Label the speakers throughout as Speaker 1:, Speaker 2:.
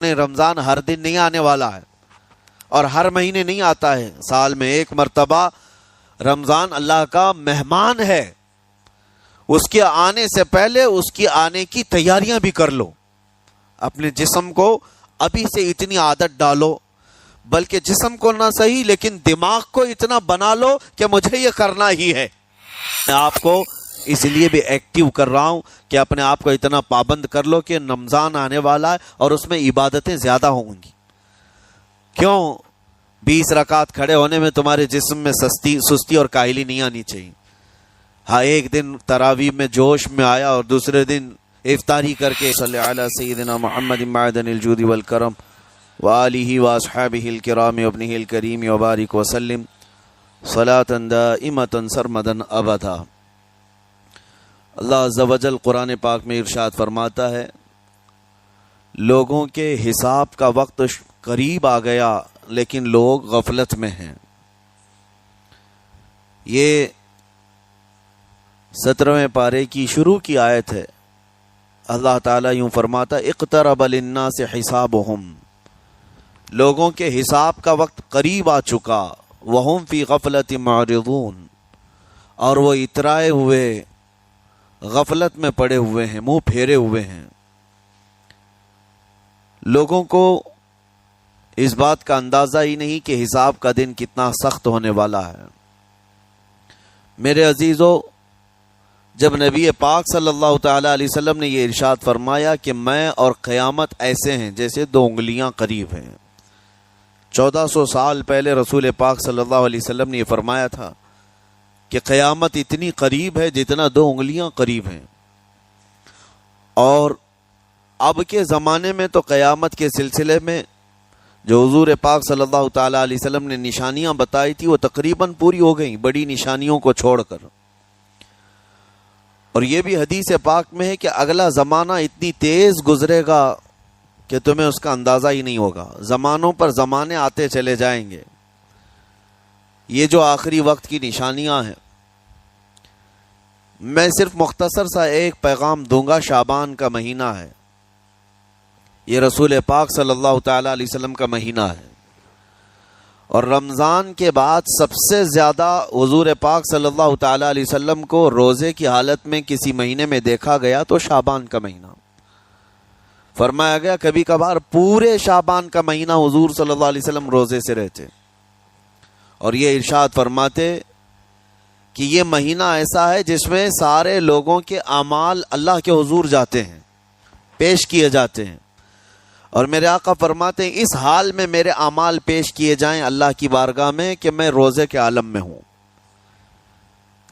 Speaker 1: رمضان ہر دن نہیں آنے والا ہے اور ہر مہینے نہیں آتا ہے، سال میں ایک مرتبہ رمضان اللہ کا مہمان ہے. اس کے آنے سے پہلے اس کی آنے کی تیاریاں بھی کر لو. اپنے جسم کو ابھی سے اتنی عادت ڈالو، بلکہ جسم کو نہ صحیح لیکن دماغ کو اتنا بنا لو کہ مجھے یہ کرنا ہی ہے. میں آپ کو اس لیے بھی ایکٹیو کر رہا ہوں کہ اپنے آپ کو اتنا پابند کر لو کہ رمضان آنے والا ہے اور اس میں عبادتیں زیادہ ہوں گی. کیوں 20 رکعت کھڑے ہونے میں تمہارے جسم میں سستی اور کاہلی نہیں آنی چاہیے. ہاں ایک دن تراویح میں جوش میں آیا اور دوسرے دن افطاری کر کے صلی علی سیدنا محمد معدن الجود والکرم وآلہ واصحابہ الکرام وابنہ الکریم وبارک وسلم صلاۃ دائمۃ سرمدا ابدا. اللہ عز و جل قرآن پاک میں ارشاد فرماتا ہے، لوگوں کے حساب کا وقت قریب آ گیا لیکن لوگ غفلت میں ہیں. یہ 17ویں پارے کی شروع کی آیت ہے. اللہ تعالیٰ یوں فرماتا ہے، اقترب للناس حسابهم، لوگوں کے حساب کا وقت قریب آ چکا، وہم فی غفلت معرضون، اور وہ اترائے ہوئے غفلت میں پڑے ہوئے ہیں، منہ پھیرے ہوئے ہیں. لوگوں کو اس بات کا اندازہ ہی نہیں کہ حساب کا دن کتنا سخت ہونے والا ہے. میرے عزیزو، جب نبی پاک صلی اللہ تعالی علیہ وسلم نے یہ ارشاد فرمایا کہ میں اور قیامت ایسے ہیں جیسے 2 انگلیاں قریب ہیں، 1400 سال پہلے رسول پاک صلی اللہ علیہ وسلم نے یہ فرمایا تھا کہ قیامت اتنی قریب ہے جتنا 2 انگلیاں قریب ہیں. اور اب کے زمانے میں تو قیامت کے سلسلے میں جو حضور پاک صلی اللہ تعالی علیہ وسلم نے نشانیاں بتائی تھی وہ تقریباً پوری ہو گئیں، بڑی نشانیوں کو چھوڑ کر. اور یہ بھی حدیث پاک میں ہے کہ اگلا زمانہ اتنی تیز گزرے گا کہ تمہیں اس کا اندازہ ہی نہیں ہوگا. زمانوں پر زمانے آتے چلے جائیں گے. یہ جو آخری وقت کی نشانیاں ہیں، میں صرف مختصر سا ایک پیغام دوں گا. شعبان کا مہینہ ہے، یہ رسول پاک صلی اللہ تعالی علیہ وسلم کا مہینہ ہے، اور رمضان کے بعد سب سے زیادہ حضور پاک صلی اللہ تعالی علیہ وسلم کو روزے کی حالت میں کسی مہینے میں دیکھا گیا تو شعبان کا مہینہ. فرمایا گیا کبھی کبھار پورے شعبان کا مہینہ حضور صلی اللہ علیہ وسلم روزے سے رہتے، اور یہ ارشاد فرماتے کہ یہ مہینہ ایسا ہے جس میں سارے لوگوں کے اعمال اللہ کے حضور جاتے ہیں، پیش کیے جاتے ہیں. اور میرے آقا فرماتے ہیں اس حال میں میرے اعمال پیش کیے جائیں اللہ کی بارگاہ میں کہ میں روزے کے عالم میں ہوں.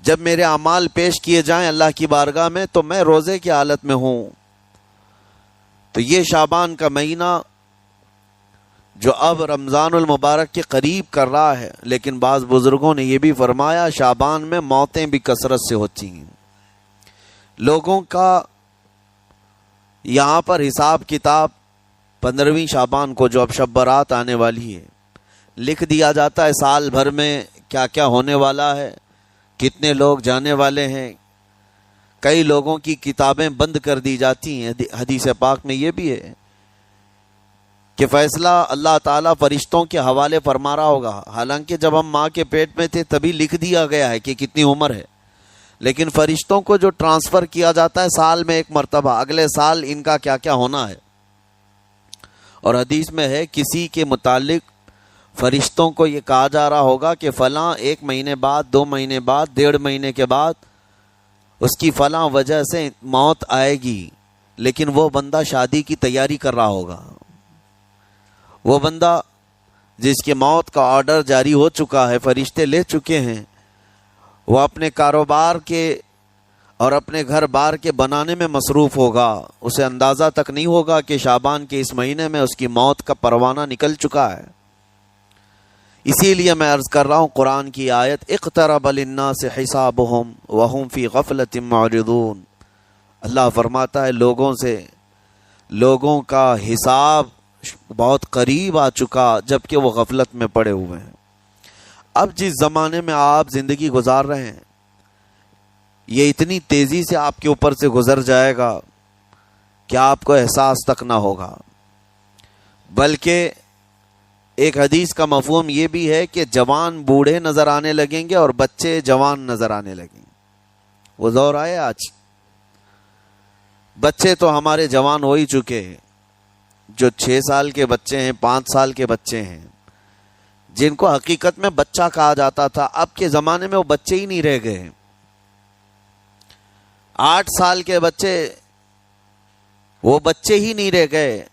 Speaker 1: جب میرے اعمال پیش کیے جائیں اللہ کی بارگاہ میں تو میں روزے کی حالت میں ہوں. تو یہ شعبان کا مہینہ جو اب رمضان المبارک کے قریب کر رہا ہے، لیکن بعض بزرگوں نے یہ بھی فرمایا شعبان میں موتیں بھی کثرت سے ہوتی ہیں. لوگوں کا یہاں پر حساب کتاب 15ویں شعبان کو جو اب شب برات آنے والی ہے لکھ دیا جاتا ہے، سال بھر میں کیا کیا ہونے والا ہے، کتنے لوگ جانے والے ہیں. کئی لوگوں کی کتابیں بند کر دی جاتی ہیں. حدیث پاک میں یہ بھی ہے کہ فیصلہ اللہ تعالیٰ فرشتوں کے حوالے فرما رہا ہوگا. حالانکہ جب ہم ماں کے پیٹ میں تھے تبھی لکھ دیا گیا ہے کہ کتنی عمر ہے، لیکن فرشتوں کو جو ٹرانسفر کیا جاتا ہے سال میں ایک مرتبہ، اگلے سال ان کا کیا کیا ہونا ہے. اور حدیث میں ہے کسی کے متعلق فرشتوں کو یہ کہا جا رہا ہوگا کہ فلاں 1 مہینے بعد، 2 مہینے بعد، 1.5 مہینے کے بعد اس کی فلاں وجہ سے موت آئے گی، لیکن وہ بندہ شادی کی تیاری کر رہا ہوگا. وہ بندہ جس کے موت کا آرڈر جاری ہو چکا ہے، فرشتے لے چکے ہیں، وہ اپنے کاروبار کے اور اپنے گھر بار کے بنانے میں مصروف ہوگا. اسے اندازہ تک نہیں ہوگا کہ شعبان کے اس مہینے میں اس کی موت کا پروانہ نکل چکا ہے. اسی لیے میں عرض کر رہا ہوں قرآن کی آیت اقترب للناس حسابهم وهم فی غفلۃ معرضون. اللہ فرماتا ہے لوگوں کا حساب بہت قریب آ چکا جبکہ وہ غفلت میں پڑے ہوئے ہیں. اب جس زمانے میں آپ زندگی گزار رہے ہیں یہ اتنی تیزی سے آپ کے اوپر سے گزر جائے گا کہ آپ کو احساس تک نہ ہوگا. بلکہ ایک حدیث کا مفہوم یہ بھی ہے کہ جوان بوڑھے نظر آنے لگیں گے اور بچے جوان نظر آنے لگیں گے۔ وہ دور آئے آج، بچے تو ہمارے جوان ہو ہی چکے ہیں، جو 6 سال کے بچے ہیں، 5 سال کے بچے ہیں، جن کو حقیقت میں بچہ کہا جاتا تھا، اب کے زمانے میں وہ بچے ہی نہیں رہ گئے۔ 8 سال کے بچے وہ بچے ہی نہیں رہ گئے۔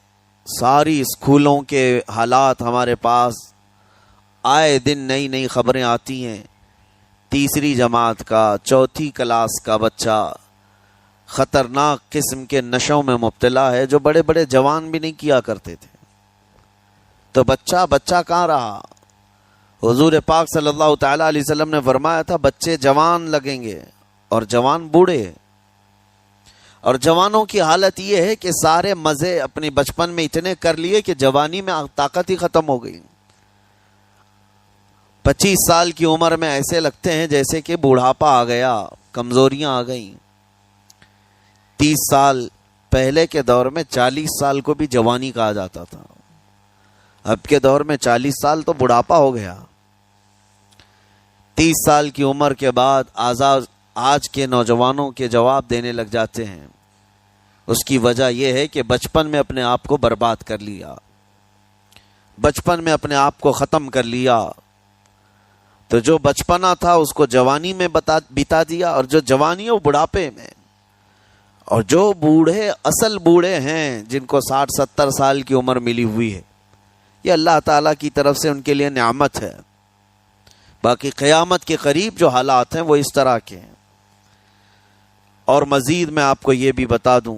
Speaker 1: ساری اسکولوں کے حالات ہمارے پاس آئے دن نئی نئی خبریں آتی ہیں۔ 3ری جماعت کا، 4تھی کلاس کا بچہ خطرناک قسم کے نشوں میں مبتلا ہے، جو بڑے بڑے جوان بھی نہیں کیا کرتے تھے۔ تو بچہ کہاں رہا؟ حضور پاک صلی اللہ تعالی علیہ وسلم نے فرمایا تھا بچے جوان لگیں گے اور جوان بوڑھے، اور جوانوں کی حالت یہ ہے کہ سارے مزے اپنے بچپن میں اتنے کر لیے کہ جوانی میں طاقت ہی ختم ہو گئی۔ 25 سال کی عمر میں ایسے لگتے ہیں جیسے کہ بوڑھاپا آ گیا، کمزوریاں آ گئیں۔ 30 سال پہلے کے دور میں 40 سال کو بھی جوانی کہا جاتا تھا، اب کے دور میں 40 سال تو بڑھاپا ہو گیا۔ 30 سال کی عمر کے بعد آج کے نوجوانوں کے جواب دینے لگ جاتے ہیں۔ اس کی وجہ یہ ہے کہ بچپن میں اپنے آپ کو برباد کر لیا، بچپن میں اپنے آپ کو ختم کر لیا۔ تو جو بچپنا تھا اس کو جوانی میں بتا دیا، اور جو جوانی ہے وہ بڑھاپے میں۔ اور جو بوڑھے اصل بوڑھے ہیں، جن کو 60-70 سال کی عمر ملی ہوئی ہے، یہ اللہ تعالیٰ کی طرف سے ان کے لیے نعمت ہے۔ باقی قیامت کے قریب جو حالات ہیں وہ اس طرح کے ہیں۔ اور مزید میں آپ کو یہ بھی بتا دوں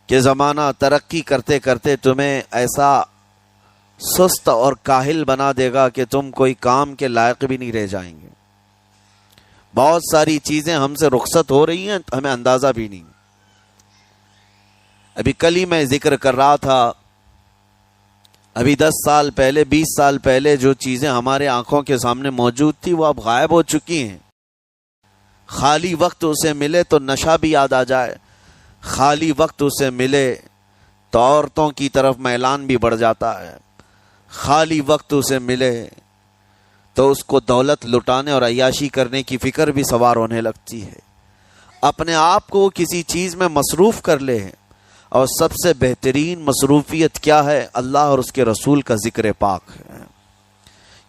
Speaker 1: کہ زمانہ ترقی کرتے کرتے تمہیں ایسا سست اور کاہل بنا دے گا کہ تم کوئی کام کے لائق بھی نہیں رہ جائیں گے۔ بہت ساری چیزیں ہم سے رخصت ہو رہی ہیں، ہمیں اندازہ بھی نہیں۔ ابھی کل ہی میں ذکر کر رہا تھا، ابھی 10 سال پہلے، 20 سال پہلے جو چیزیں ہمارے آنکھوں کے سامنے موجود تھی وہ اب غائب ہو چکی ہیں۔ خالی وقت اسے ملے تو نشہ بھی یاد آ جائے، خالی وقت اسے ملے تو عورتوں کی طرف میلان بھی بڑھ جاتا ہے، خالی وقت اسے ملے تو اس کو دولت لٹانے اور عیاشی کرنے کی فکر بھی سوار ہونے لگتی ہے۔ اپنے آپ کو کسی چیز میں مصروف کر لے، اور سب سے بہترین مصروفیت کیا ہے؟ اللہ اور اس کے رسول کا ذکر پاک ہے۔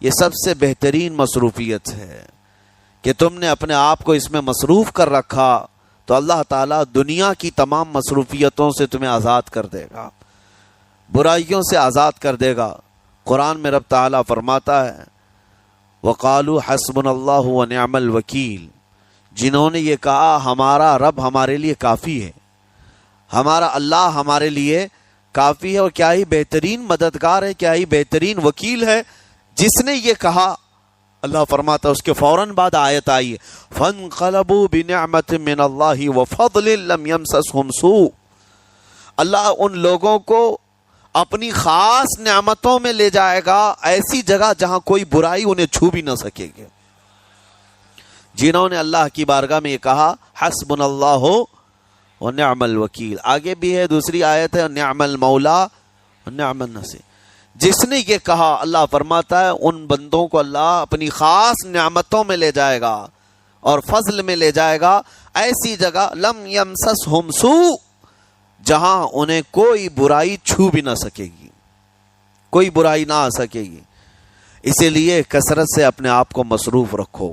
Speaker 1: یہ سب سے بہترین مصروفیت ہے کہ تم نے اپنے آپ کو اس میں مصروف کر رکھا تو اللہ تعالیٰ دنیا کی تمام مصروفیتوں سے تمہیں آزاد کر دے گا، برائیوں سے آزاد کر دے گا۔ قرآن میں رب تعالیٰ فرماتا ہے وَقَالُوا حَسْبُنَا اللَّهُ وَنِعْمَ الْوَكِيلُ، جنہوں نے یہ کہا ہمارا رب ہمارے لیے کافی ہے، ہمارا اللہ ہمارے لیے کافی ہے، اور کیا ہی بہترین مددگار ہے، کیا ہی بہترین وکیل ہے جس نے یہ کہا۔ اللہ فرماتا ہے اس کے فوراً بعد آیت آئی فَانْقَلَبُوا بِنِعْمَةٍ مِّنَ اللَّهِ وَفَضْلٍ لَمْ يَمْسَسْهُمْ سُوءٌ، اللہ ان لوگوں کو اپنی خاص نعمتوں میں لے جائے گا، ایسی جگہ جہاں کوئی برائی انہیں چھو بھی نہ سکے گے۔ جنہوں نے اللہ کی بارگاہ میں یہ کہا حسبنا اللہ ونعم الوکیل، آگے بھی ہے دوسری آیت ہے نعم المولا ونعم النصیر، جس نے یہ کہا اللہ فرماتا ہے ان بندوں کو اللہ اپنی خاص نعمتوں میں لے جائے گا اور فضل میں لے جائے گا، ایسی جگہ لم یمسسہم سوء، جہاں انہیں کوئی برائی چھو بھی نہ سکے گی، کوئی برائی نہ آ سکے گی۔ اسی لیے کثرت سے اپنے آپ کو مصروف رکھو۔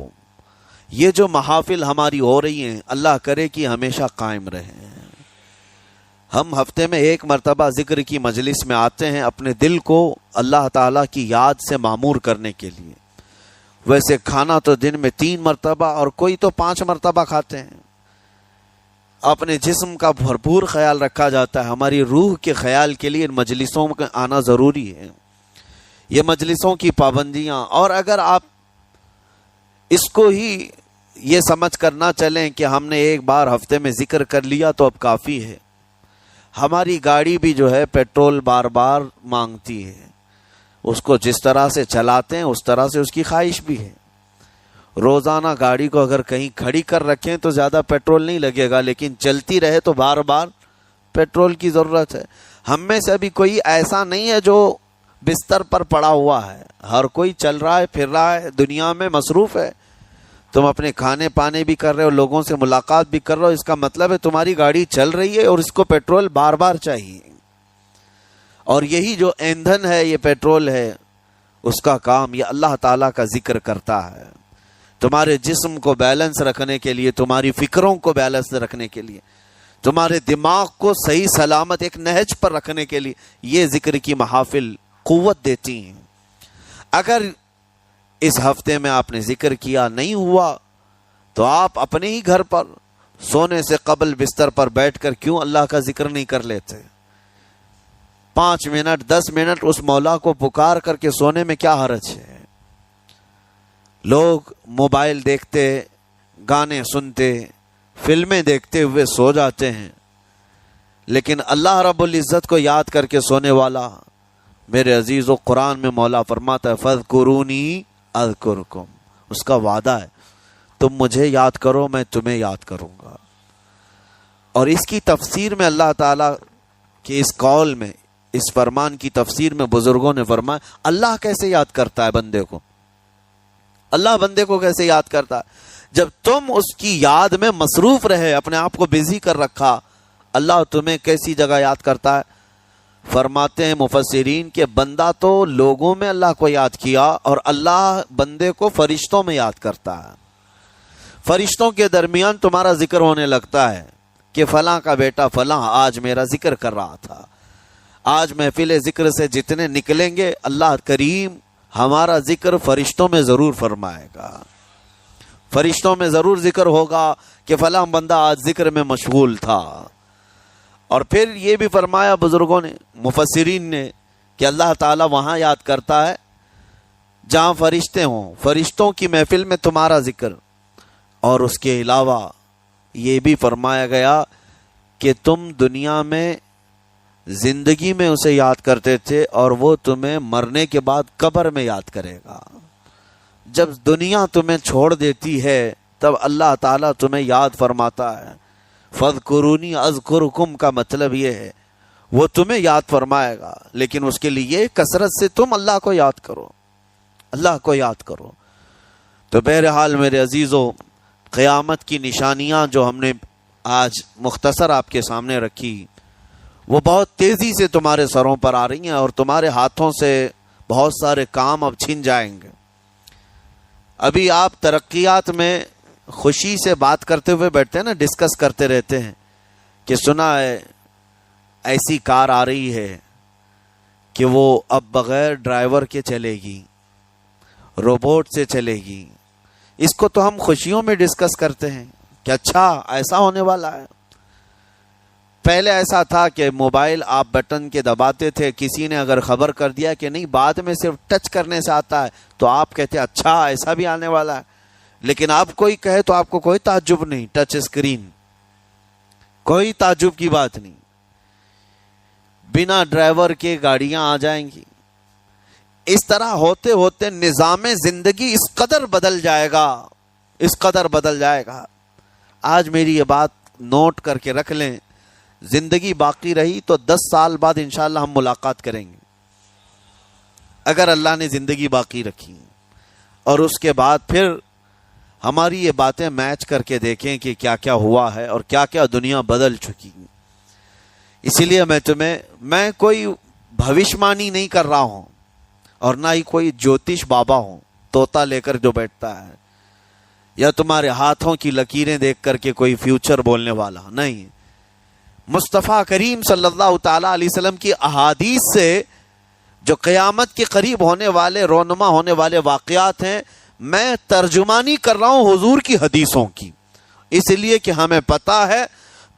Speaker 1: یہ جو محافل ہماری ہو رہی ہیں اللہ کرے کہ ہمیشہ قائم رہیں۔ ہم ہفتے میں 1 مرتبہ ذکر کی مجلس میں آتے ہیں اپنے دل کو اللہ تعالیٰ کی یاد سے معمور کرنے کے لیے۔ ویسے کھانا تو دن میں 3 مرتبہ اور کوئی تو 5 مرتبہ کھاتے ہیں۔ اپنے جسم کا بھرپور خیال رکھا جاتا ہے، ہماری روح کے خیال کے لیے ان مجلسوں میں آنا ضروری ہے۔ یہ مجلسوں کی پابندیاں، اور اگر آپ اس کو ہی یہ سمجھ کر نہ چلیں کہ ہم نے ایک بار ہفتے میں ذکر کر لیا تو اب کافی ہے۔ ہماری گاڑی بھی جو ہے پیٹرول بار بار مانگتی ہے، اس کو جس طرح سے چلاتے ہیں اس طرح سے اس کی خواہش بھی ہے۔ روزانہ گاڑی کو اگر کہیں کھڑی کر رکھیں تو زیادہ پیٹرول نہیں لگے گا، لیکن چلتی رہے تو بار بار پیٹرول کی ضرورت ہے۔ ہم میں سے ابھی کوئی ایسا نہیں ہے جو بستر پر پڑا ہوا ہے، ہر کوئی چل رہا ہے، پھر رہا ہے، دنیا میں مصروف ہے۔ تم اپنے کھانے پانے بھی کر رہے ہو، لوگوں سے ملاقات بھی کر رہے ہو، اس کا مطلب ہے تمہاری گاڑی چل رہی ہے اور اس کو پیٹرول بار بار چاہیے، اور یہی جو ایندھن ہے، یہ پیٹرول ہے، اس کا کام یہ اللہ تعالیٰ کا ذکر کرتا ہے، تمہارے جسم کو بیلنس رکھنے کے لیے، تمہاری فکروں کو بیلنس رکھنے کے لیے، تمہارے دماغ کو صحیح سلامت ایک نہج پر رکھنے کے لیے یہ ذکر کی محافل قوت دیتی ہیں۔ اگر اس ہفتے میں آپ نے ذکر کیا نہیں ہوا تو آپ اپنے ہی گھر پر سونے سے قبل بستر پر بیٹھ کر کیوں اللہ کا ذکر نہیں کر لیتے؟ 5 منٹ 10 منٹ اس مولا کو پکار کر کے سونے میں کیا حرج ہے؟ لوگ موبائل دیکھتے، گانے سنتے، فلمیں دیکھتے ہوئے سو جاتے ہیں، لیکن اللہ رب العزت کو یاد کر کے سونے والا، میرے عزیزو، قرآن میں مولا فرماتا ہے فَاذْكُرُونِي اذکرکم، اس کا وعدہ ہے تم مجھے یاد کرو میں تمہیں یاد کروں گا۔ اور اس کی تفسیر میں اللہ تعالیٰ کے اس قول میں، اس فرمان کی تفسیر میں بزرگوں نے فرمایا اللہ کیسے یاد کرتا ہے بندے کو؟ اللہ بندے کو کیسے یاد کرتا ہے؟ جب تم اس کی یاد میں مصروف رہے، اپنے آپ کو بزی کر رکھا، اللہ تمہیں کیسی جگہ یاد کرتا ہے؟ فرماتے ہیں مفسرین کہ بندہ تو لوگوں میں اللہ کو یاد کیا، اور اللہ بندے کو فرشتوں میں یاد کرتا ہے۔ فرشتوں کے درمیان تمہارا ذکر ہونے لگتا ہے کہ فلاں کا بیٹا فلاں آج میرا ذکر کر رہا تھا۔ آج محفل ذکر سے جتنے نکلیں گے، اللہ کریم ہمارا ذکر فرشتوں میں ضرور فرمائے گا، فرشتوں میں ضرور ذکر ہوگا کہ فلاں بندہ آج ذکر میں مشغول تھا۔ اور پھر یہ بھی فرمایا بزرگوں نے، مفسرین نے، کہ اللہ تعالیٰ وہاں یاد کرتا ہے جہاں فرشتے ہوں، فرشتوں کی محفل میں تمہارا ذکر۔ اور اس کے علاوہ یہ بھی فرمایا گیا کہ تم دنیا میں زندگی میں اسے یاد کرتے تھے، اور وہ تمہیں مرنے کے بعد قبر میں یاد کرے گا۔ جب دنیا تمہیں چھوڑ دیتی ہے تب اللہ تعالیٰ تمہیں یاد فرماتا ہے۔ فَاذْكُرُونِي أَذْكُرْكُمْ کا مطلب یہ ہے وہ تمہیں یاد فرمائے گا، لیکن اس کے لیے کثرت سے تم اللہ کو یاد کرو، اللہ کو یاد کرو۔ تو بہرحال میرے عزیزو، قیامت کی نشانیاں جو ہم نے آج مختصر آپ کے سامنے رکھی، وہ بہت تیزی سے تمہارے سروں پر آ رہی ہیں، اور تمہارے ہاتھوں سے بہت سارے کام اب چھن جائیں گے۔ ابھی آپ ترقیات میں خوشی سے بات کرتے ہوئے بیٹھتے ہیں نا، ڈسکس کرتے رہتے ہیں کہ سنا ہے ایسی کار آ رہی ہے کہ وہ اب بغیر ڈرائیور کے چلے گی، روبوٹ سے چلے گی۔ اس کو تو ہم خوشیوں میں ڈسکس کرتے ہیں کہ اچھا ایسا ہونے والا ہے۔ پہلے ایسا تھا کہ موبائل آپ بٹن کے دباتے تھے، کسی نے اگر خبر کر دیا کہ نہیں بعد میں صرف ٹچ کرنے سے آتا ہے تو آپ کہتے اچھا ایسا بھی آنے والا ہے۔ لیکن اب کوئی کہے تو آپ کو کوئی تعجب نہیں، ٹچ اسکرین، کوئی تعجب کی بات نہیں، بنا ڈرائیور کے گاڑیاں آ جائیں گی۔ اس طرح ہوتے ہوتے نظام زندگی اس قدر بدل جائے گا، اس قدر بدل جائے گا۔ آج میری یہ بات نوٹ کر کے رکھ لیں، زندگی باقی رہی تو 10 سال بعد انشاءاللہ ہم ملاقات کریں گے، اگر اللہ نے زندگی باقی رکھی، اور اس کے بعد پھر ہماری یہ باتیں میچ کر کے دیکھیں کہ کیا کیا ہوا ہے اور کیا کیا دنیا بدل چکی۔ اسی لیے میں کوئی بھوشمانی نہیں کر رہا ہوں، اور نہ ہی کوئی جوتش بابا ہوں، طوطا لے کر جو بیٹھتا ہے، یا تمہارے ہاتھوں کی لکیریں دیکھ کر کے کوئی فیوچر بولنے والا نہیں۔ مصطفیٰ کریم صلی اللہ تعالی علیہ وسلم کی احادیث سے جو قیامت کے قریب ہونے والے، رونما ہونے والے واقعات ہیں، میں ترجمانی کر رہا ہوں حضور کی حدیثوں کی، اس لیے کہ ہمیں پتا ہے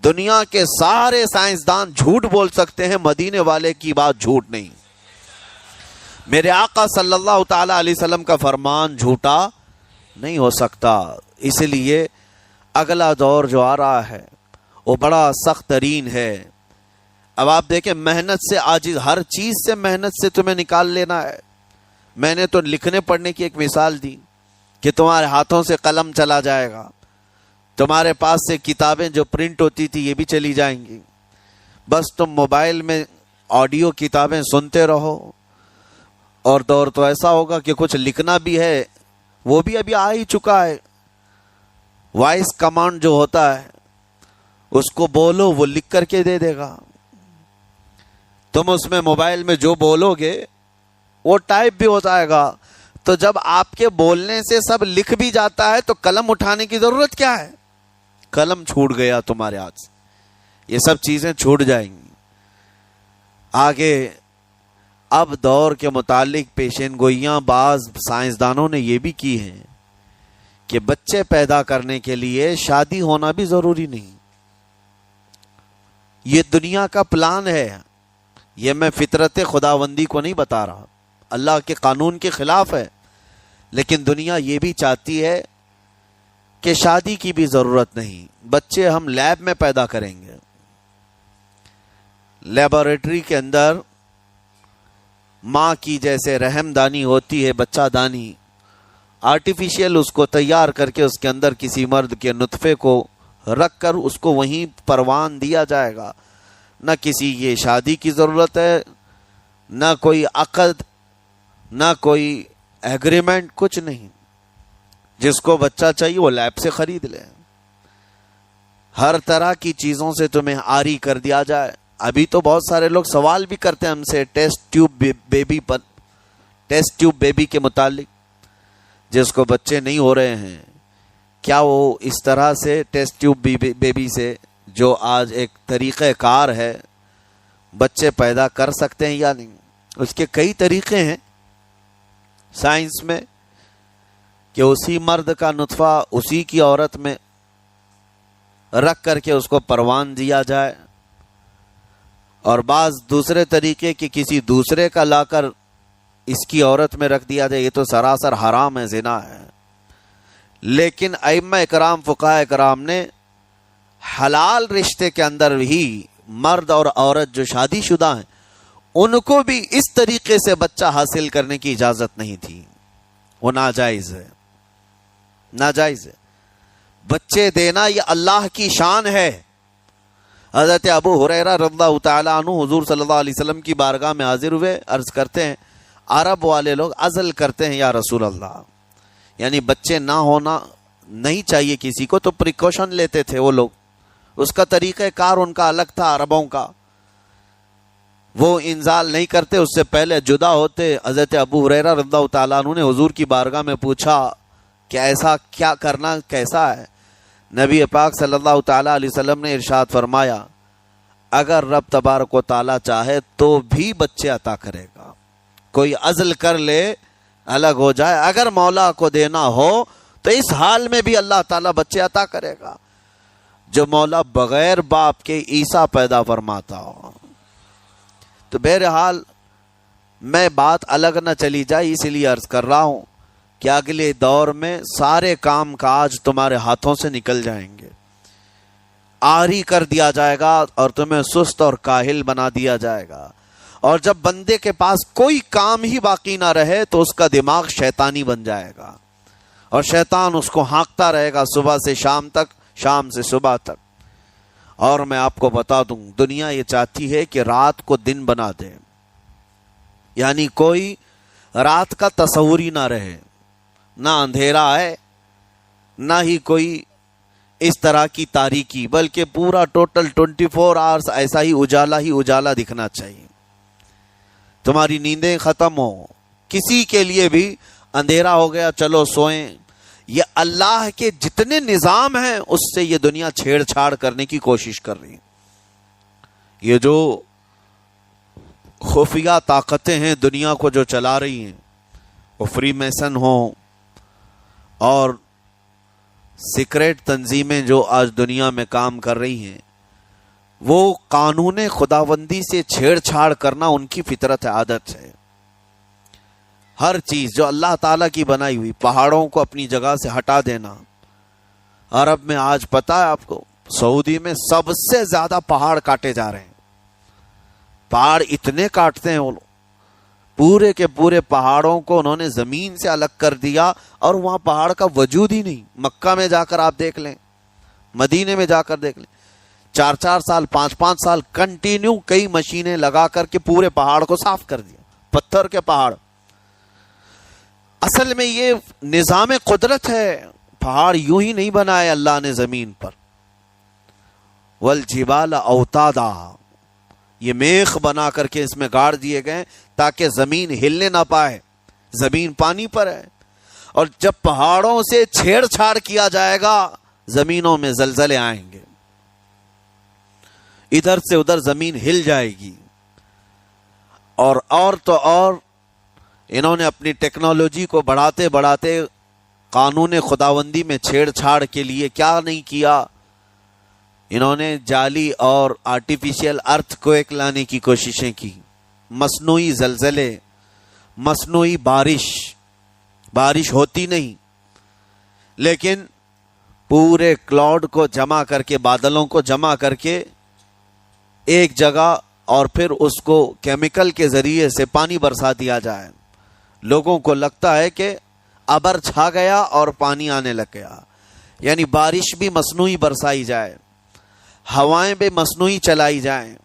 Speaker 1: دنیا کے سارے سائنسدان جھوٹ بول سکتے ہیں، مدینے والے کی بات جھوٹ نہیں۔ میرے آقا صلی اللہ تعالی علیہ وسلم کا فرمان جھوٹا نہیں ہو سکتا۔ اس لیے اگلا دور جو آ رہا ہے وہ بڑا سخت ترین ہے۔ اب آپ دیکھیں، محنت سے عاجز، ہر چیز سے محنت سے تمہیں نکال لینا ہے۔ میں نے تو لکھنے پڑھنے کی ایک مثال دی کہ تمہارے ہاتھوں سے قلم چلا جائے گا، تمہارے پاس سے کتابیں جو پرنٹ ہوتی تھی یہ بھی چلی جائیں گی، بس تم موبائل میں آڈیو کتابیں سنتے رہو، اور دور تو ایسا ہوگا کہ کچھ لکھنا بھی ہے وہ بھی ابھی آ ہی چکا ہے، وائس کمانڈ جو ہوتا ہے اس کو بولو وہ لکھ کر کے دے دے گا، تم اس میں موبائل میں جو بولو گے وہ ٹائپ بھی ہو جائے گا۔ تو جب آپ کے بولنے سے سب لکھ بھی جاتا ہے تو قلم اٹھانے کی ضرورت کیا ہے؟ قلم چھوٹ گیا تمہارے ہاتھ سے، یہ سب چیزیں چھوٹ جائیں گی آگے۔ اب دور کے متعلق پیشین گوئیاں بعض سائنسدانوں نے یہ بھی کی ہیں کہ بچے پیدا کرنے کے لیے شادی ہونا بھی ضروری نہیں، یہ دنیا کا پلان ہے، یہ میں فطرت خداوندی کو نہیں بتا رہا، اللہ کے قانون کے خلاف ہے، لیکن دنیا یہ بھی چاہتی ہے کہ شادی کی بھی ضرورت نہیں، بچے ہم لیب میں پیدا کریں گے، لیبارٹری کے اندر ماں کی جیسے رحم دانی ہوتی ہے، بچہ دانی، آرٹیفیشیل اس کو تیار کر کے اس کے اندر کسی مرد کے نطفے کو رکھ کر اس کو وہیں پروان دیا جائے گا، نہ کسی یہ شادی کی ضرورت ہے، نہ کوئی عقد، نہ کوئی ایگریمنٹ، کچھ نہیں، جس کو بچہ چاہیے وہ لیب سے خرید لے، ہر طرح کی چیزوں سے تمہیں آری کر دیا جائے۔ ابھی تو بہت سارے لوگ سوال بھی کرتے ہیں ہم سے ٹیسٹ ٹیوب بیبی کے متعلق، جس کو بچے نہیں ہو رہے ہیں، کیا وہ اس طرح سے ٹیسٹ ٹیوب بیبی سے جو آج ایک طریقہ کار ہے بچے پیدا کر سکتے ہیں یا نہیں؟ اس کے کئی طریقے ہیں سائنس میں کہ اسی مرد کا نطفہ اسی کی عورت میں رکھ کر کے اس کو پروان دیا جائے، اور بعض دوسرے طریقے کہ کسی دوسرے کا لا کر اس کی عورت میں رکھ دیا جائے، یہ تو سراسر حرام ہے، زنا ہے۔ لیکن ائمہ اکرام، فقہاء اکرام نے حلال رشتے کے اندر ہی مرد اور عورت جو شادی شدہ ہیں ان کو بھی اس طریقے سے بچہ حاصل کرنے کی اجازت نہیں تھی، وہ ناجائز ہے، ناجائز ہے۔ بچے دینا یہ اللہ کی شان ہے۔ حضرت ابو ہریرہ رضی اللہ تعالیٰ عنہ حضور صلی اللہ علیہ وسلم کی بارگاہ میں حاضر ہوئے، عرض کرتے ہیں عرب والے لوگ عزل کرتے ہیں یا رسول اللہ، یعنی بچے نہ ہونا نہیں چاہیے کسی کو، تو پریکاشن لیتے تھے وہ لوگ، اس کا طریقہ کار ان کا الگ تھا عربوں کا، وہ انزال نہیں کرتے، اس سے پہلے جدا ہوتے۔ حضرت ابو ہریرہ رضی اللہ تعالیٰ عنہ نے حضور کی بارگاہ میں پوچھا کہ ایسا کیا کرنا کیسا ہے؟ نبی پاک صلی اللہ تعالیٰ علیہ وسلم نے ارشاد فرمایا اگر رب تبارک و تعالیٰ چاہے تو بھی بچے عطا کرے گا، کوئی عزل کر لے الگ ہو جائے، اگر مولا کو دینا ہو تو اس حال میں بھی اللہ تعالیٰ بچے عطا کرے گا، جو مولا بغیر باپ کے عیسیٰ پیدا فرماتا ہو۔ تو بہرحال میں بات الگ نہ چلی جائے اس لیے عرض کر رہا ہوں کہ اگلے دور میں سارے کام کاج تمہارے ہاتھوں سے نکل جائیں گے، آری کر دیا جائے گا اور تمہیں سست اور کاہل بنا دیا جائے گا، اور جب بندے کے پاس کوئی کام ہی باقی نہ رہے تو اس کا دماغ شیطانی بن جائے گا، اور شیطان اس کو ہانکتا رہے گا صبح سے شام تک، شام سے صبح تک۔ اور میں آپ کو بتا دوں دنیا یہ چاہتی ہے کہ رات کو دن بنا دے، یعنی کوئی رات کا تصور ہی نہ رہے، نہ اندھیرا ہے نہ ہی کوئی اس طرح کی تاریکی، بلکہ پورا ٹوٹل 24 آورز ایسا ہی اجالا دکھنا چاہیے، تمہاری نیندیں ختم ہو، کسی کے لیے بھی اندھیرا ہو گیا چلو سوئیں۔ یہ اللہ کے جتنے نظام ہیں اس سے یہ دنیا چھیڑ چھاڑ کرنے کی کوشش کر رہی ہے۔ یہ جو خفیہ طاقتیں ہیں دنیا کو جو چلا رہی ہیں، وہ فری میسن ہوں اور سیکریٹ تنظیمیں جو آج دنیا میں کام کر رہی ہیں، وہ قانون خداوندی سے چھیڑ چھاڑ کرنا ان کی فطرت ہے، عادت ہے۔ ہر چیز جو اللہ تعالیٰ کی بنائی ہوئی، پہاڑوں کو اپنی جگہ سے ہٹا دینا۔ عرب میں آج پتہ ہے آپ کو، سعودی میں سب سے زیادہ پہاڑ کاٹے جا رہے ہیں، پہاڑ اتنے کاٹتے ہیں وہ لوگ، پورے کے پورے پہاڑوں کو انہوں نے زمین سے الگ کر دیا، اور وہاں پہاڑ کا وجود ہی نہیں۔ مکہ میں جا کر آپ دیکھ لیں، مدینے میں جا کر دیکھ لیں، 4 سال 5 سال کنٹینیو کئی مشینیں لگا کر کے پورے پہاڑ کو صاف کر دیا، پتھر کے پہاڑ۔ اصل میں یہ نظام قدرت ہے، پہاڑ یوں ہی نہیں بنائے اللہ نے زمین پر۔ والجبال اوتادا، یہ میخ بنا کر کے اس میں گاڑ دیے گئے تاکہ زمین ہلنے نہ پائے، زمین پانی پر ہے، اور جب پہاڑوں سے چھیڑ چھاڑ کیا جائے گا زمینوں میں زلزلے آئیں گے، ادھر سے ادھر زمین ہل جائے گی۔ اور تو اور انہوں نے اپنی ٹیکنالوجی کو بڑھاتے بڑھاتے قانون خداوندی میں چھیڑ چھاڑ کے لیے کیا نہیں کیا، انہوں نے جعلی اور آرٹیفیشل ارتھ کویک لانے کی کوششیں کی، مصنوعی زلزلے، مصنوعی بارش ہوتی نہیں، لیکن پورے کلاؤڈ کو جمع کر کے، بادلوں کو جمع کر کے ایک جگہ، اور پھر اس کو کیمیکل کے ذریعے سے پانی برسا دیا جائے۔ لوگوں کو لگتا ہے کہ ابر چھا گیا اور پانی آنے لگ گیا، یعنی بارش بھی مصنوعی برسائی جائے، ہوائیں بھی مصنوعی چلائی جائیں،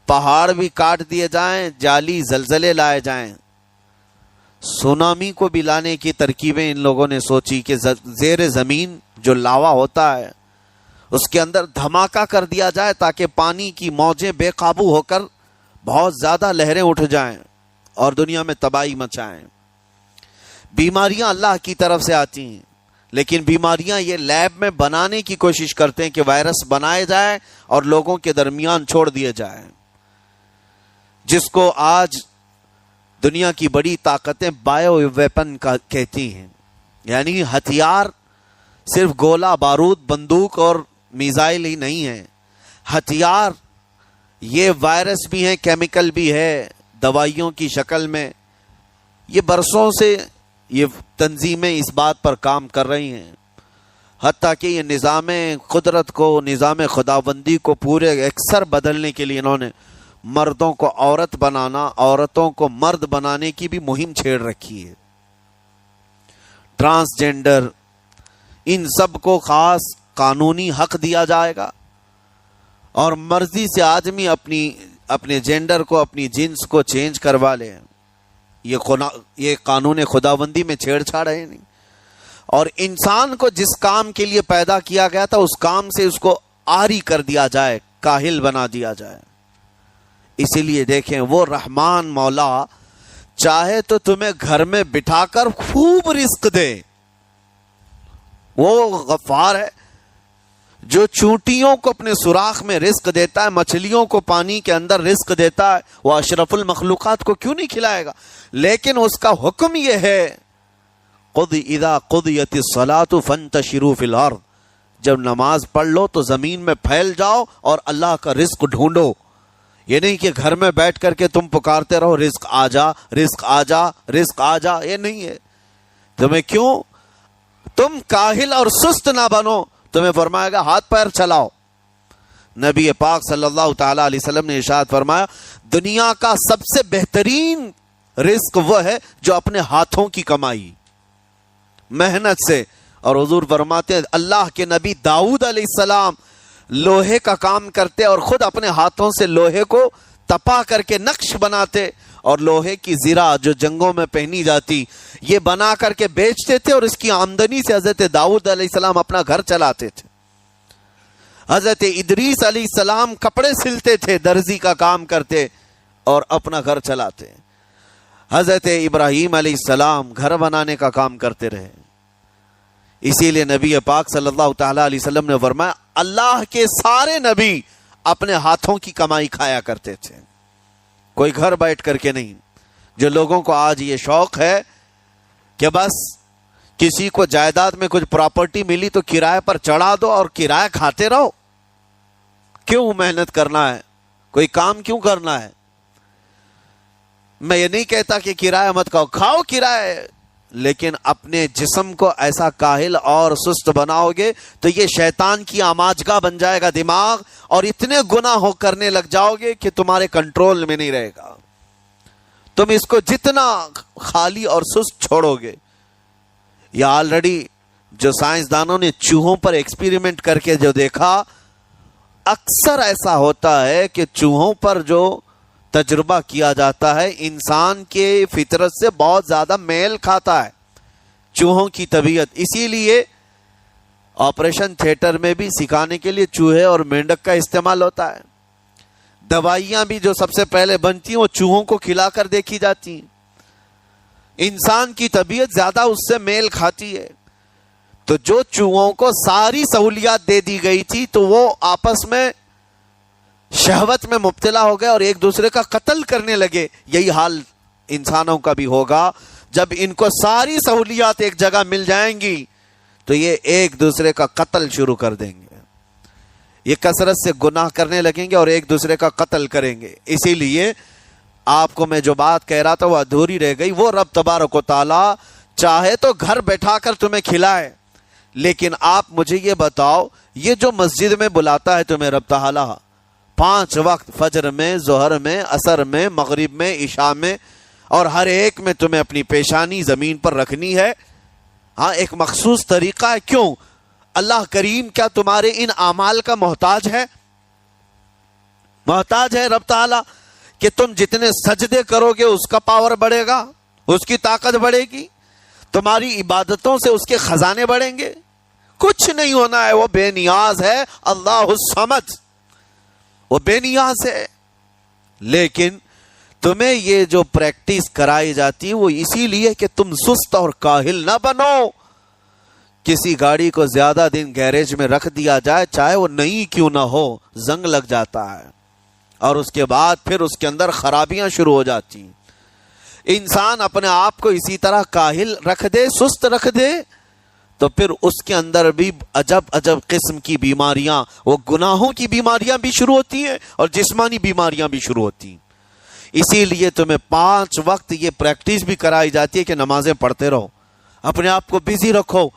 Speaker 1: پہاڑ بھی کاٹ دیے جائیں، جعلی زلزلے لائے جائیں۔ سونامی کو بھی لانے کی ترکیبیں ان لوگوں نے سوچی کہ زیر زمین جو لاوا ہوتا ہے اس کے اندر دھماکہ کر دیا جائے تاکہ پانی کی موجیں بے قابو ہو کر بہت زیادہ لہریں اٹھ جائیں اور دنیا میں تباہی مچائیں۔ بیماریاں اللہ کی طرف سے آتی ہیں، لیکن بیماریاں یہ لیب میں بنانے کی کوشش کرتے ہیں کہ وائرس بنائے جائے اور لوگوں کے درمیان چھوڑ دیے جائیں، جس کو آج دنیا کی بڑی طاقتیں بایو ویپن کا کہتی ہیں، یعنی ہتھیار صرف گولہ بارود بندوق اور میزائل ہی نہیں ہے، ہتھیار یہ وائرس بھی ہیں، کیمیکل بھی ہے، دوائیوں کی شکل میں۔ یہ برسوں سے یہ تنظیمیں اس بات پر کام کر رہی ہیں، حتیٰ کہ یہ نظام قدرت کو، نظام خداوندی کو پورے اکثر بدلنے کے لیے انہوں نے مردوں کو عورت بنانا، عورتوں کو مرد بنانے کی بھی مہم چھیڑ رکھی ہے۔ ٹرانسجینڈر، ان سب کو خاص قانونی حق دیا جائے گا، اور مرضی سے آدمی اپنے جینڈر کو، اپنی جنس کو چینج کروا لے۔ یہ قانون خداوندی میں چھیڑ چھاڑ ہے نہیں، اور انسان کو جس کام کے لیے پیدا کیا گیا تھا اس کام سے اس کو عاری کر دیا جائے، کاہل بنا دیا جائے۔ اسی لیے دیکھیں، وہ رحمان مولا چاہے تو تمہیں گھر میں بٹھا کر خوب رزق دے، وہ غفار ہے جو چونٹیوں کو اپنے سوراخ میں رزق دیتا ہے، مچھلیوں کو پانی کے اندر رزق دیتا ہے، وہ اشرف المخلوقات کو کیوں نہیں کھلائے گا؟ لیکن اس کا حکم یہ ہے، قُضِ اِذَا قُضِيَتِ الصَّلَاةُ فَانْتَشِرُوا فِي الْأَرْضِ، جب نماز پڑھ لو تو زمین میں پھیل جاؤ اور اللہ کا رزق ڈھونڈو۔ یہ نہیں کہ گھر میں بیٹھ کر کے تم پکارتے رہو رزق آ جا، رزق آ جا، رزق آ جا، یہ نہیں ہے۔ تمہیں کیوں؟ تم کاہل اور سست نہ بنو، تمہیں فرمائے گا ہاتھ پیر چلاؤ۔ نبی پاک صلی اللہ تعالی علیہ وسلم نے ارشاد فرمایا، دنیا کا سب سے بہترین رزق وہ ہے جو اپنے ہاتھوں کی کمائی، محنت سے۔ اور حضور فرماتے ہیں اللہ کے نبی داؤد علیہ السلام لوہے کا کام کرتے اور خود اپنے ہاتھوں سے لوہے کو تپا کر کے نقش بناتے، اور لوہے کی زرہ جو جنگوں میں پہنی جاتی یہ بنا کر کے بیچتے تھے، اور اس کی آمدنی سے حضرت داؤد علیہ السلام اپنا گھر چلاتے تھے۔ حضرت ادریس علیہ السلام کپڑے سلتے تھے، درزی کا کام کرتے اور اپنا گھر چلاتے۔ حضرت ابراہیم علیہ السلام گھر بنانے کا کام کرتے رہے۔ اسی لیے نبی پاک صلی اللہ تعالی علیہ وسلم نے فرمایا اللہ کے سارے نبی اپنے ہاتھوں کی کمائی کھایا کرتے تھے، کوئی گھر بیٹھ کر کے نہیں۔ جو لوگوں کو آج یہ شوق ہے کہ بس کسی کو جائیداد میں کچھ پراپرٹی ملی تو کرائے پر چڑھا دو اور کرایہ کھاتے رہو، کیوں محنت کرنا ہے؟ کوئی کام کیوں کرنا ہے؟ میں یہ نہیں کہتا کہ کرایہ مت کھاؤ، کھاؤ کرایہ، لیکن اپنے جسم کو ایسا کاہل اور سست بناؤ گے تو یہ شیطان کی آماجگاہ بن جائے گا دماغ، اور اتنے گناہ ہو کرنے لگ جاؤ گے کہ تمہارے کنٹرول میں نہیں رہے گا۔ تم اس کو جتنا خالی اور سست چھوڑو گے، یا آلریڈی جو سائنسدانوں نے چوہوں پر ایکسپیریمنٹ کر کے جو دیکھا، اکثر ایسا ہوتا ہے کہ چوہوں پر جو تجربہ کیا جاتا ہے انسان کے فطرت سے بہت زیادہ میل کھاتا ہے چوہوں کی طبیعت. اسی لیے آپریشن تھیٹر میں بھی سکھانے کے لیے چوہے اور مینڈک کا استعمال ہوتا ہے. دوائیاں بھی جو سب سے پہلے بنتی ہیں وہ چوہوں کو کھلا کر دیکھی جاتی ہیں. انسان کی طبیعت زیادہ اس سے میل کھاتی ہے. تو جو چوہوں کو ساری سہولیات دے دی گئی تھی تو وہ آپس میں شہوت میں مبتلا ہو گئے اور ایک دوسرے کا قتل کرنے لگے. یہی حال انسانوں کا بھی ہوگا. جب ان کو ساری سہولیات ایک جگہ مل جائیں گی تو یہ ایک دوسرے کا قتل شروع کر دیں گے. یہ کثرت سے گناہ کرنے لگیں گے اور ایک دوسرے کا قتل کریں گے. اسی لیے آپ کو میں جو بات کہہ رہا تھا وہ ادھوری رہ گئی. وہ رب تبارک و تعالی چاہے تو گھر بیٹھا کر تمہیں کھلائے, لیکن آپ مجھے یہ بتاؤ, یہ جو مسجد میں بلاتا ہے تمہیں رب تعالی 5 وقت, فجر میں, ظہر میں, عصر میں, مغرب میں, عشاء میں, اور ہر ایک میں تمہیں اپنی پیشانی زمین پر رکھنی ہے. ہاں, ایک مخصوص طریقہ ہے. کیوں؟ اللہ کریم کیا تمہارے ان اعمال کا محتاج ہے؟ محتاج ہے رب تعالی کہ تم جتنے سجدے کرو گے اس کا پاور بڑھے گا, اس کی طاقت بڑھے گی, تمہاری عبادتوں سے اس کے خزانے بڑھیں گے؟ کچھ نہیں ہونا ہے. وہ بے نیاز ہے, اللہ الصمد, وہ بے نیاز ہے. لیکن تمہیں یہ جو پریکٹس کرائی جاتی ہے وہ اسی لیے کہ تم سست اور کاہل نہ بنو. کسی گاڑی کو زیادہ دن گیریج میں رکھ دیا جائے, چاہے وہ نئی کیوں نہ ہو, زنگ لگ جاتا ہے اور اس کے بعد پھر اس کے اندر خرابیاں شروع ہو جاتی ہیں. انسان اپنے آپ کو اسی طرح کاہل رکھ دے, سست رکھ دے, تو پھر اس کے اندر بھی عجب عجب قسم کی بیماریاں, وہ گناہوں کی بیماریاں بھی شروع ہوتی ہیں اور جسمانی بیماریاں بھی شروع ہوتی ہیں. اسی لیے تمہیں 5 وقت یہ پریکٹس بھی کرائی جاتی ہے کہ نمازیں پڑھتے رہو, اپنے آپ کو بزی رکھو.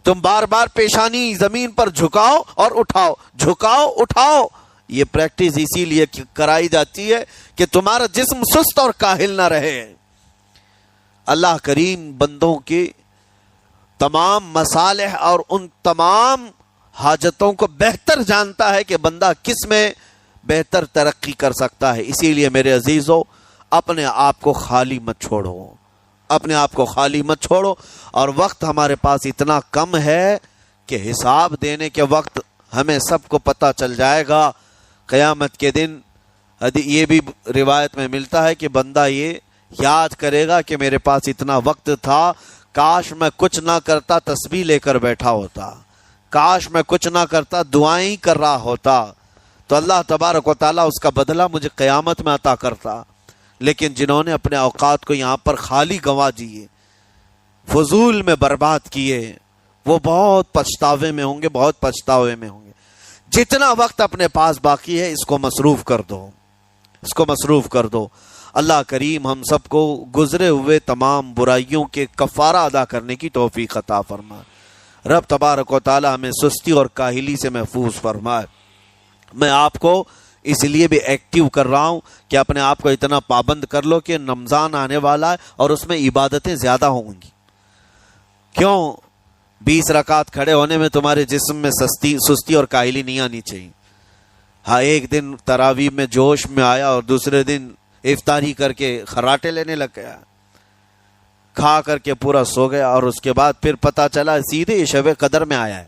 Speaker 1: تم بار بار پیشانی زمین پر جھکاؤ اور اٹھاؤ, جھکاؤ اٹھاؤ. یہ پریکٹس اسی لیے کرائی جاتی ہے کہ تمہارا جسم سست اور کاہل نہ رہے. اللہ کریم بندوں کے تمام مصالح اور ان تمام حاجتوں کو بہتر جانتا ہے کہ بندہ کس میں بہتر ترقی کر سکتا ہے. اسی لیے میرے عزیزو, اپنے آپ کو خالی مت چھوڑو, اپنے آپ کو خالی مت چھوڑو. اور وقت ہمارے پاس اتنا کم ہے کہ حساب دینے کے وقت ہمیں سب کو پتہ چل جائے گا قیامت کے دن. یہ بھی روایت میں ملتا ہے کہ بندہ یہ یاد کرے گا کہ میرے پاس اتنا وقت تھا, کاش میں کچھ نہ کرتا تسبیح لے کر بیٹھا ہوتا, کاش میں کچھ نہ کرتا دعائیں ہی کر رہا ہوتا, تو اللہ تبارک و تعالیٰ اس کا بدلہ مجھے قیامت میں عطا کرتا. لیکن جنہوں نے اپنے اوقات کو یہاں پر خالی گنوا دیے, فضول میں برباد کیے, وہ بہت پچھتاوے میں ہوں گے, بہت پچھتاوے میں ہوں گے. جتنا وقت اپنے پاس باقی ہے اس کو مصروف کر دو, اس کو مصروف کر دو. اللہ کریم ہم سب کو گزرے ہوئے تمام برائیوں کے کفارہ ادا کرنے کی توفیق عطا فرمائے. رب تبارک و تعالی ہمیں سستی اور کاہلی سے محفوظ فرمائے. میں آپ کو اس لیے بھی ایکٹیو کر رہا ہوں کہ اپنے آپ کو اتنا پابند کر لو کہ رمضان آنے والا ہے اور اس میں عبادتیں زیادہ ہوں گی. کیوں؟ 20 رکعت کھڑے ہونے میں تمہارے جسم میں سستی اور کاہلی نہیں آنی چاہیے. ہاں, ایک دن تراویح میں جوش میں آیا اور دوسرے دن افطاری کر کے خراٹے لینے لگ گیا, کھا کر کے پورا سو گیا, اور اس کے بعد پھر پتا چلا سیدھے شب قدر میں آیا ہے.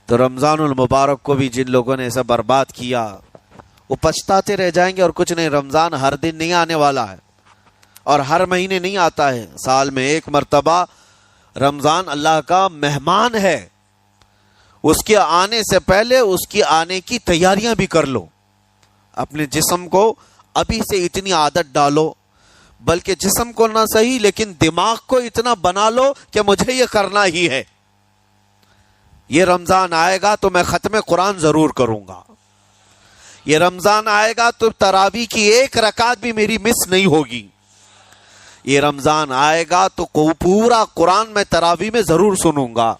Speaker 1: تو رمضان المبارک کو بھی جن لوگوں نے ایسا برباد کیا وہ پچھتاتے رہ جائیں گے. اور کچھ نہیں, رمضان ہر دن نہیں آنے والا ہے اور ہر مہینے نہیں آتا ہے, سال میں ایک مرتبہ رمضان اللہ کا مہمان ہے. اس کے آنے سے پہلے اس کی آنے کی تیاریاں بھی کر لو. اپنے جسم کو ابھی سے اتنی عادت ڈالو, بلکہ جسم کو نہ صحیح لیکن دماغ کو اتنا بنا لو کہ مجھے یہ کرنا ہی ہے. یہ رمضان آئے گا تو میں ختم قرآن ضرور کروں گا, یہ رمضان آئے گا تو تراویح کی 1 رکعت بھی میری مس نہیں ہوگی, یہ رمضان آئے گا تو پورا قرآن میں تراویح میں ضرور سنوں گا.